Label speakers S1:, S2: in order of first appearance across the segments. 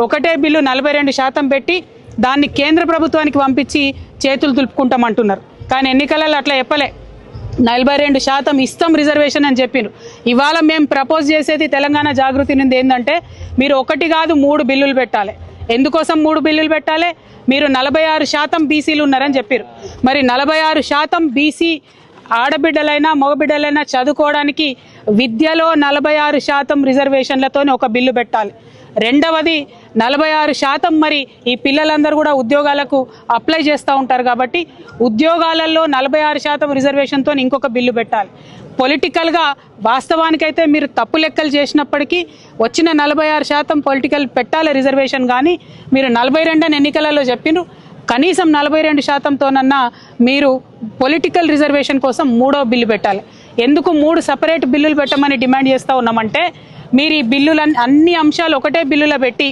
S1: ఒకటే బిల్లు 42% పెట్టి దాన్ని కేంద్ర ప్రభుత్వానికి పంపించి చేతులు దులుపుకుంటామంటున్నారు. కానీ ఎన్నికలలో అట్లా చెప్పలే. 42% ఇస్తాం రిజర్వేషన్ అని చెప్పారు. ఇవాళ మేము ప్రపోజ్ చేసేది తెలంగాణ జాగృతి నుండి ఏంటంటే మీరు ఒకటి కాదు 3 బిల్లులు పెట్టాలి. ఎందుకోసం 3 బిల్లులు పెట్టాలి? మీరు 46% బీసీలు ఉన్నారని చెప్పారు. మరి 46% బీసీ ఆడబిడ్డలైనా మగబిడ్డలైనా చదువుకోవడానికి విద్యలో 46% రిజర్వేషన్లతోనే ఒక బిల్లు పెట్టాలి. రెండవది 46% మరి ఈ పిల్లలందరూ కూడా ఉద్యోగాలకు అప్లై చేస్తూ ఉంటారు కాబట్టి ఉద్యోగాలలో 46% రిజర్వేషన్తో ఇంకొక బిల్లు పెట్టాలి. పొలిటికల్గా వాస్తవానికైతే మీరు తప్పు లెక్కలు చేసినప్పటికీ వచ్చిన 46% పొలిటికల్ పెట్టాలి రిజర్వేషన్. కానీ మీరు 42 ఎన్నికలలో చెప్పినారు. కనీసం 42%తోనన్నా మీరు పొలిటికల్ రిజర్వేషన్ కోసం 3వ బిల్లు పెట్టాలి. ఎందుకు 3 సపరేట్ బిల్లులు పెట్టమని డిమాండ్ చేస్తూ ఉన్నామంటే మీరు ఈ బిల్లులన్నీ అన్ని అంశాలు ఒకటే బిల్లులో పెట్టి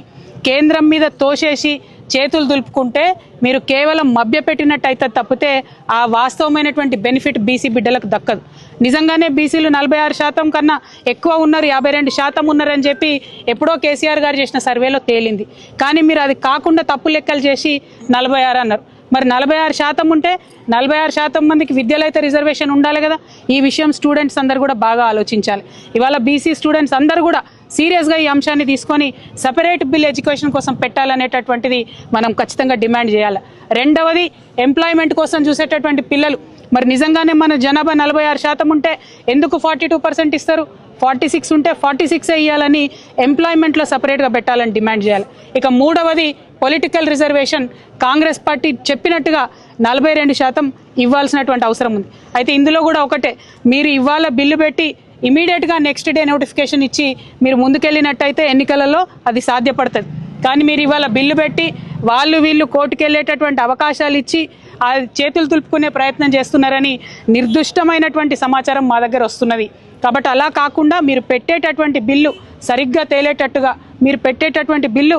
S1: కేంద్రం మీద తోసేసి చేతులు దులుపుకుంటే మీరు కేవలం మభ్యపెట్టినట్టయితే తప్పితే ఆ వాస్తవమైనటువంటి బెనిఫిట్ బీసీ బిడ్డలకు దక్కదు. నిజంగానే బీసీలు 46% కన్నా ఎక్కువ ఉన్నారు, 52% ఉన్నారని చెప్పి ఎప్పుడో కేసీఆర్ గారు చేసిన సర్వేలో తేలింది. కానీ మీరు అది కాకుండా తప్పు లెక్కలు చేసి 46 అన్నారు. మరి 46% ఉంటే 46% మందికి విద్యలో అయితే రిజర్వేషన్ ఉండాలి కదా. ఈ విషయం స్టూడెంట్స్ అందరు కూడా బాగా ఆలోచించాలి. ఇవాళ బీసీ స్టూడెంట్స్ అందరూ కూడా సీరియస్గా ఈ అంశాన్ని తీసుకొని సపరేట్ బిల్ ఎడ్యుకేషన్ కోసం పెట్టాలనేటటువంటిది మనం ఖచ్చితంగా డిమాండ్ చేయాలి. రెండవది ఎంప్లాయ్మెంట్ కోసం చూసేటటువంటి పిల్లలు మరి నిజంగానే మన జనాభా 46% ఉంటే ఎందుకు 42% ఇస్తారు? 46 ఉంటే 46 ఇవ్వాలని ఎంప్లాయ్మెంట్లో సపరేట్గా పెట్టాలని డిమాండ్ చేయాలి. ఇక మూడవది పొలిటికల్ రిజర్వేషన్ కాంగ్రెస్ పార్టీ చెప్పినట్టుగా 42% ఇవ్వాల్సినటువంటి అవసరం ఉంది. అయితే ఇందులో కూడా ఒకటే, మీరు ఇవాళ బిల్లు పెట్టి ఇమీడియట్గా నెక్స్ట్ డే నోటిఫికేషన్ ఇచ్చి మీరు ముందుకెళ్ళినట్టయితే ఎన్నికలలో అది సాధ్యపడుతుంది. కానీ మీరు ఇవాళ బిల్లు పెట్టి వాళ్ళు వీళ్ళు కోర్టుకు వెళ్ళేటటువంటి అవకాశాలు ఇచ్చి ఆ చేతులు తులుపుకునే ప్రయత్నం చేస్తున్నారని నిర్దుష్టమైనటువంటి సమాచారం మా దగ్గర వస్తున్నది. కాబట్టి అలా కాకుండా మీరు పెట్టేటటువంటి బిల్లు సరిగ్గా తేలేటట్టుగా, మీరు పెట్టేటటువంటి బిల్లు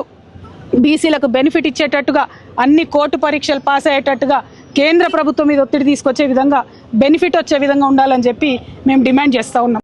S1: బీసీలకు బెనిఫిట్ ఇచ్చేటట్టుగా, అన్ని కోర్టు పరీక్షలు పాస్ అయ్యేటట్టుగా, కేంద్ర ప్రభుత్వం మీద ఒత్తిడి తీసుకొచ్చే విధంగా, బెనిఫిట్ వచ్చే విధంగా ఉండాలని చెప్పి మేము డిమాండ్ చేస్తూ ఉన్నాం.